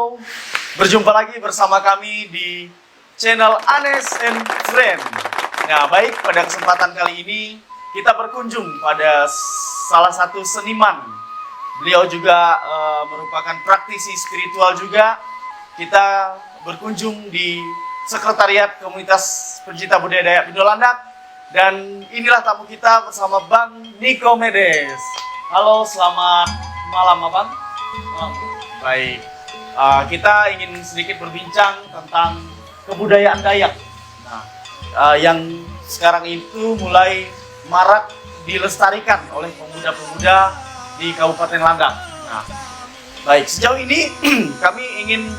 Halo, berjumpa lagi bersama kami di channel Anes and Friend. Nah, baik, pada kesempatan kali ini kita berkunjung pada salah satu seniman. Beliau juga merupakan praktisi spiritual juga. Kita berkunjung di Sekretariat Komunitas Pencinta Budaya Dayak Pindo Landak. Dan inilah tamu kita bersama Bang Nikomedes. Halo, selamat malam, Abang. Baik, kita ingin sedikit berbincang tentang kebudayaan Dayak. Nah, yang sekarang itu mulai marak dilestarikan oleh pemuda-pemuda di Kabupaten Landak. Nah, baik, sejauh ini kami ingin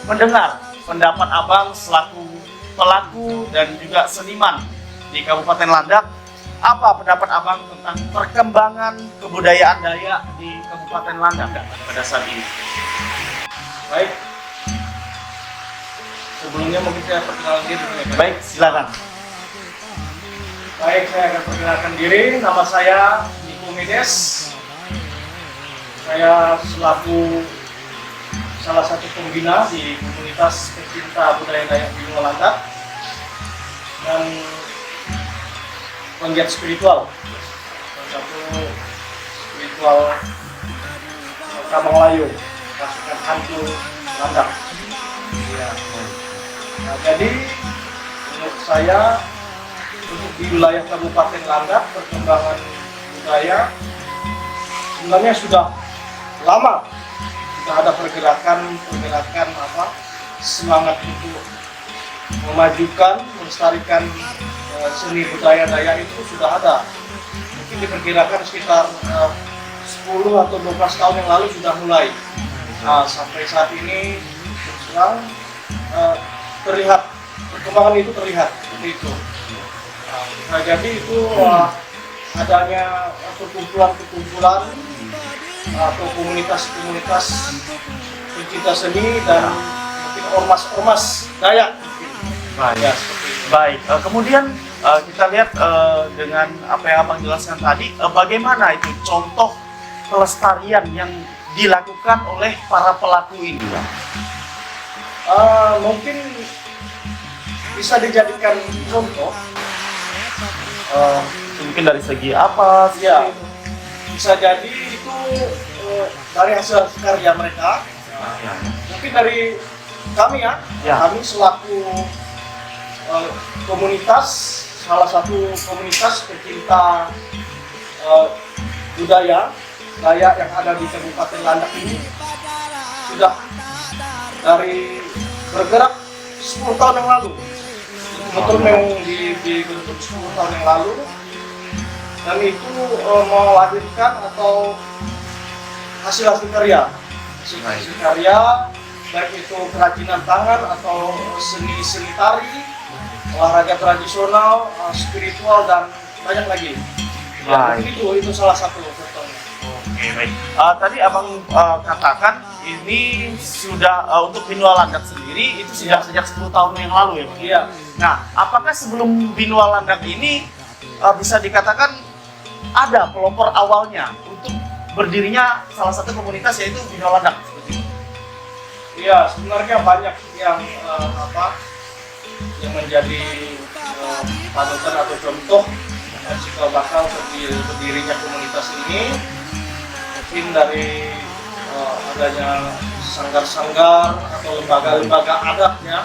mendengar pendapat Abang selaku pelaku dan juga seniman di Kabupaten Landak. Apa pendapat Abang tentang perkembangan kebudayaan Dayak di Kabupaten Landak pada saat ini? Baik, sebelumnya mungkin saya perkenalkan diri. Baik, silakan. Baik, saya akan perkenalkan diri. Nama saya Nikomedes. Saya selaku salah satu pembina di komunitas pencinta budaya Dayak Pindo Landak dan penggiat spiritual. Salah satu spiritual Kamanglayu, pasukan hantu Landak. Ya. Nah, jadi menurut saya untuk di wilayah Kabupaten Landak perkembangan budaya sebenarnya sudah lama sudah ada pergerakan semangat untuk memajukan, melestarikan seni budaya Dayak itu sudah ada. Mungkin diperkirakan sekitar 10 atau 12 tahun yang lalu sudah mulai. Nah, sampai saat ini sekarang terlihat perkembangan itu terlihat seperti itu. Nah, jadi itu adanya perkumpulan-perkumpulan atau komunitas-komunitas pencinta seni dan mungkin ormas-ormas Dayak. Baik. Ya, Baik. Kemudian kita lihat dengan apa yang Abang jelaskan tadi, bagaimana itu contoh pelestarian yang dilakukan oleh para pelaku ini, Bang? Mungkin bisa dijadikan contoh. Mungkin dari segi apa? Ya, bisa jadi itu dari hasil karya mereka. Ya. Mungkin dari kami ya. Kami selaku komunitas, salah satu komunitas pecinta budaya Dayak yang ada di Kabupaten Landak ini sudah dari bergerak 10 tahun yang lalu. Betul memang dibentuk 10 tahun yang lalu, dan itu melahirkan atau hasil karya, hasil karya, baik itu kerajinan tangan atau seni tari, olahraga tradisional, spiritual, dan banyak lagi. Ya, itu salah satu contohnya. Oke, baik. Tadi Abang katakan ini sudah untuk Binua Landak sendiri itu sejak 10 tahun yang lalu ya, Bang? Iya. Nah, apakah sebelum Binua Landak ini bisa dikatakan ada pelopor awalnya untuk berdirinya salah satu komunitas yaitu Binua Landak? Iya, sebenarnya banyak yang yang menjadi panutan atau contoh cikal bakal berdirinya komunitas ini. Mungkin dari adanya sanggar-sanggar atau lembaga-lembaga adat ya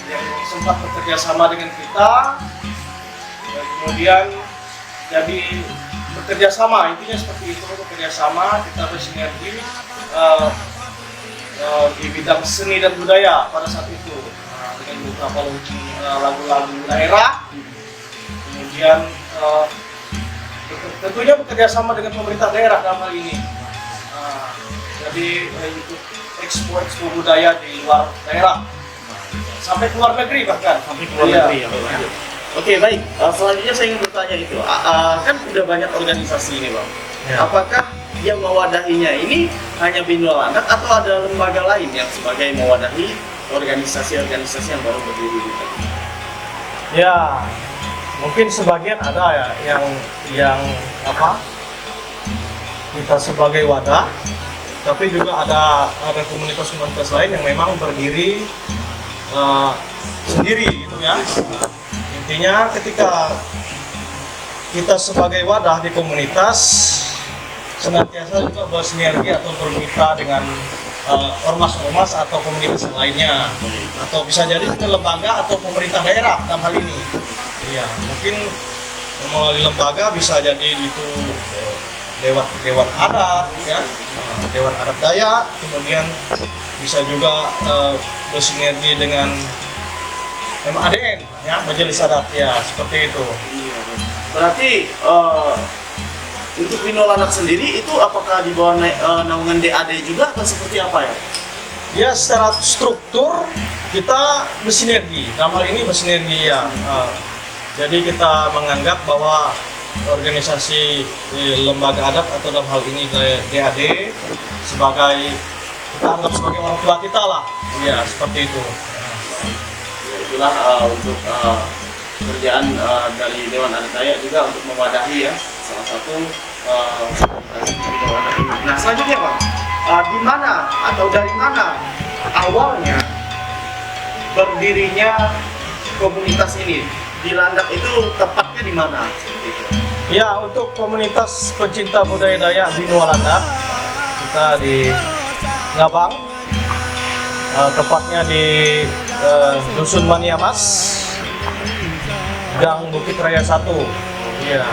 yang sempat bekerja sama dengan kita, dan kemudian jadi bekerja sama, intinya seperti itu, bekerja sama, kita bersinergi di bidang seni dan budaya pada saat itu dengan beberapa lagu-lagu daerah, kemudian tentunya bekerja sama dengan pemerintah daerah dalam hal ini. Jadi ikut ekspor budaya di luar daerah sampai ke luar negeri bahkan. Sampai ke luar negeri ya, Bang. Oke, baik. Selanjutnya saya ingin bertanya itu, kan udah banyak organisasi ini, Bang. Ya. Apakah yang mewadahinya ini hanya Binua Landak atau ada lembaga lain yang sebagai mewadahi organisasi-organisasi yang baru berdiri gitu? Ya, mungkin sebagian ada ya yang kita sebagai wadah, tapi juga ada komunitas-komunitas lain yang memang berdiri sendiri gitu ya. Intinya ketika kita sebagai wadah di komunitas senantiasa juga bersinergi atau bermitra dengan ormas-ormas atau komunitas yang lainnya, atau bisa jadi dengan lembaga atau pemerintah daerah dalam hal ini. Iya, mungkin melalui lembaga bisa jadi itu dewan adat, ya, dewan adat Dayak, kemudian bisa juga bersinergi dengan MADN, ya, majelis adat, ya, seperti itu. Berarti untuk Bino Landak sendiri itu apakah di bawah naungan DAD juga atau seperti apa ya? Ya, secara struktur kita bersinergi, dalam hal ini bersinergi ya. Jadi kita menganggap bahwa organisasi lembaga adat atau dalam hal ini DAD sebagai, kita anggap sebagai orang tua kita lah, ya, seperti itu. Ya, itulah untuk kerjaan dari Dewan Adat Dayak juga untuk mewadahi ya salah satu Bino Landak ini. Nah, selanjutnya Pak, di mana atau dari mana awalnya berdirinya komunitas ini? Di Landak itu tepatnya di mana? Ya, untuk komunitas pecinta budaya Dayak Bino Landak, kita di Ngabang, tepatnya di Dusun Maniamas, Gang Bukit Raya 1. Iya.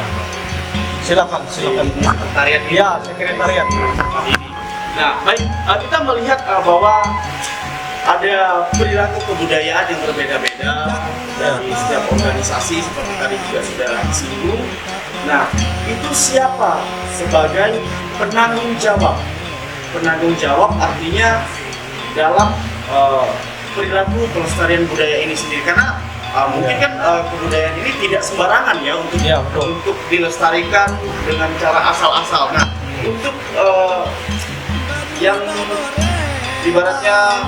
Silakan. Sekretariat ini. Iya, sekretariat. Nah, baik, kita melihat bahwa ada perilaku kebudayaan yang berbeda-beda dari setiap organisasi seperti tadi juga sudah disinggung. Nah, itu siapa sebagai penanggung jawab? Penanggung jawab artinya dalam perilaku pelestarian budaya ini sendiri, karena mungkin kan kebudayaan ini tidak sembarangan ya untuk dilestarikan dengan cara asal-asal. Nah, untuk yang ibaratnya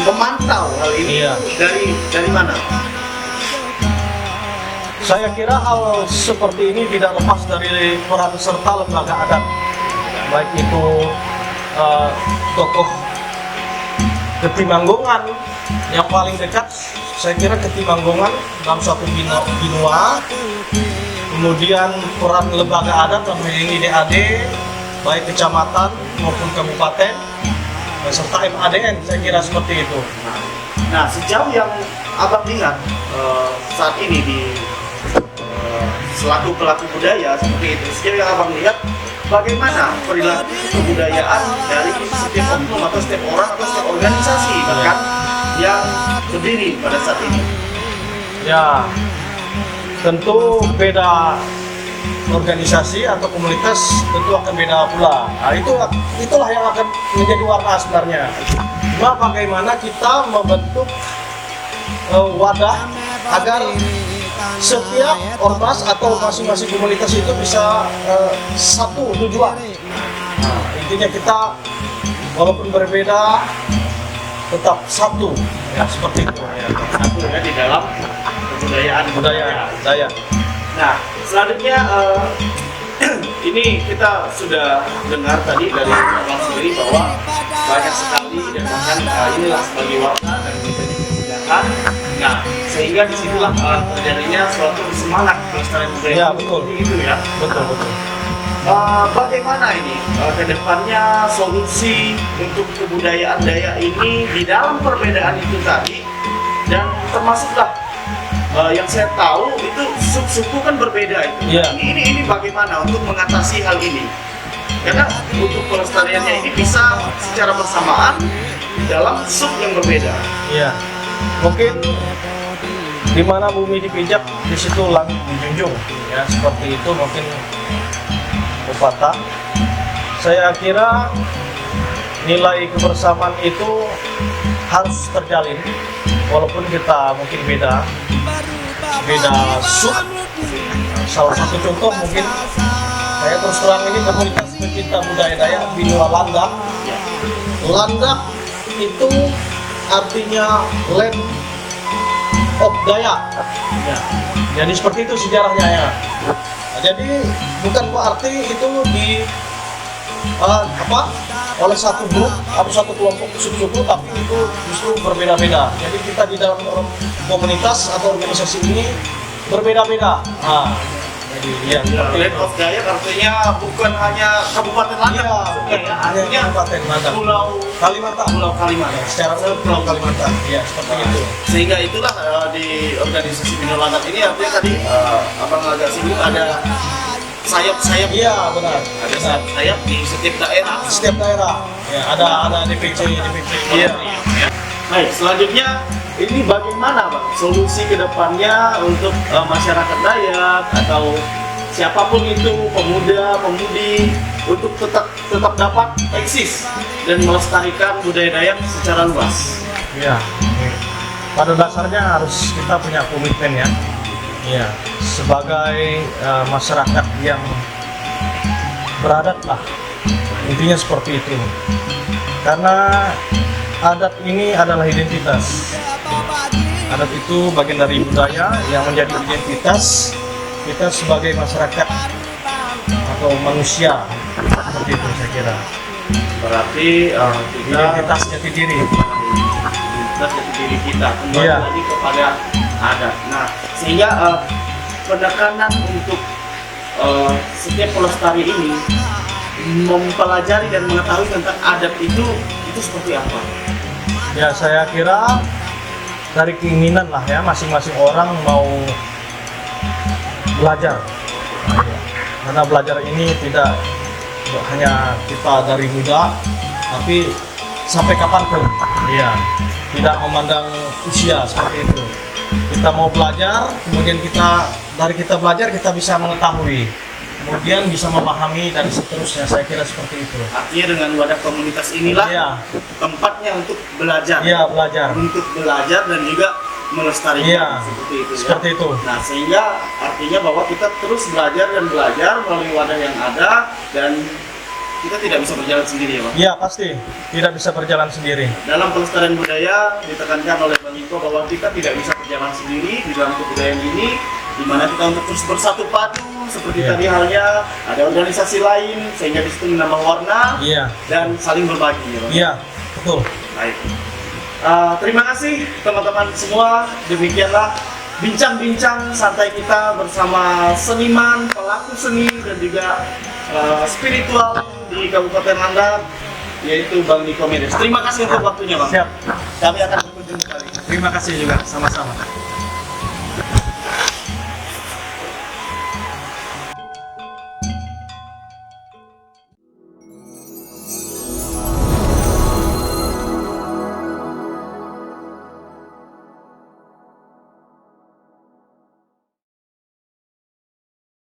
memantau hal ini dari mana? Saya kira hal seperti ini tidak lepas dari peran serta lembaga adat, baik itu tokoh Ketimanggungan yang paling dekat, saya kira Ketimanggungan dalam suatu binua, kemudian peran lembaga adat dalam ini DAD, baik kecamatan maupun kabupaten, serta MADN, saya kira seperti itu. Nah, sejauh yang Abang lihat saat ini di selaku pelaku budaya seperti itu, sejauh yang Abang lihat bagaimana perilaku kebudayaan dari setiap oknum atau setiap orang atau setiap organisasi bahkan yang berdiri pada saat ini? Ya, tentu beda organisasi atau komunitas tentu akan beda pula. Nah, itulah yang akan menjadi warna sebenarnya. Cuma bagaimana kita membentuk wadah agar setiap ormas atau masing-masing komunitas itu bisa satu tujuan. Nah, intinya kita walaupun berbeda tetap satu, ya, seperti itu. Ya, satu ya di dalam kebudayaan Dayak. Nah, selanjutnya ini kita sudah dengar tadi dari Abang sendiri bahwa banyak sekali dan bahkan inilah sebagai warna dan bisa dikerjakan. Nah, sehingga disitulah terjadinya suatu semangat pelestarian budaya. Ya, betul. Itu ya. Betul. Bagaimana ini kedepannya solusi untuk kebudayaan Dayak ini di dalam perbedaan itu tadi, dan termasuklah yang saya tahu itu suku kan berbeda itu. Yeah. Ini bagaimana untuk mengatasi hal ini? Karena untuk pelestariannya ini bisa secara bersamaan dalam sub yang berbeda. Iya. Mungkin di mana bumi dipijak, di situ langit dijunjung. Ya, seperti itu mungkin pepatah. Saya kira nilai kebersamaan itu harus terjalin, walaupun kita mungkin beda sub. Salah satu contoh mungkin saya terus terang ini komunitas pecinta budaya Dayak Bino Landak. Landak itu artinya land of Dayak. Ya. Jadi seperti itu sejarahnya ya. Nah, jadi bukan berarti itu oleh satu grup atau satu kelompok suku-suku, tapi itu justru berbeda-beda. Jadi kita di dalam komunitas atau organisasi ini berbeda-beda. Jadi ya, Land of Dayak artinya bukan hanya Kabupaten Landak, Iya, maksudnya ya, hanya artinya Kabupaten Landak. Pulau Kalimantan. Pulau Kalimantan. Secara umum Pulau Kalimantan. Ya, seperti itu. Sehingga itulah di organisasi Bina Landak ini artinya tadi abang agak singgung ada sayap-sayap. Iya, benar. Ada sayap-sayap di setiap daerah. Setiap daerah ya, ada DPC. Iya. Baik, selanjutnya ini bagaimana Bang solusi kedepannya untuk masyarakat Dayak atau siapapun itu, pemuda, pemudi, untuk tetap dapat eksis dan melestarikan budaya Dayak secara luas. Iya. Pada dasarnya harus kita punya komitmen ya. Iya. Sebagai masyarakat yang beradat lah. Intinya seperti itu. Karena adat ini adalah identitas. Adat itu bagian dari budaya yang menjadi identitas kita sebagai masyarakat atau manusia. Seperti itu saya kira. Berarti kita Identitas jati diri. identitas jati diri kita kembali Iya. lagi kepada adat. Nah, sehingga penekanan untuk setiap pelestari ini mempelajari dan mengetahui tentang adat itu seperti apa? Ya saya kira dari keinginan lah ya, masing-masing orang mau belajar. Karena belajar ini tidak hanya kita dari muda, tapi sampai kapanpun. Iya, tidak memandang usia seperti itu. Kita mau belajar, kemudian dari kita belajar kita bisa mengetahui, kemudian bisa memahami dan seterusnya. Saya kira seperti itu. Artinya dengan wadah komunitas inilah Iya, tempatnya untuk belajar. iya belajar. Untuk belajar dan juga melestarikan Iya, seperti itu ya. seperti itu. Nah, sehingga artinya bahwa kita terus belajar dan belajar melalui wadah yang ada dan kita tidak bisa berjalan sendiri ya Bang. Iya pasti, tidak bisa berjalan sendiri. Dalam pelestarian budaya ditekankan oleh Bang Iko bahwa kita tidak bisa berjalan sendiri di dalam kebudayaan ini, di mana kita untuk terus bersatu padu seperti Iya. tadi halnya ada organisasi lain sehingga di situ menambah warna Iya, dan saling berbagi ya Bang. iya, betul. Baik. Terima kasih teman-teman semua. Demikianlah bincang-bincang santai kita bersama seniman, pelaku seni dan juga spiritual di Kabupaten Landak, yaitu Bang Niko Medes. Terima kasih untuk waktunya Bang. Siap. Kami akan berkunjung kembali. Terima kasih juga, sama-sama.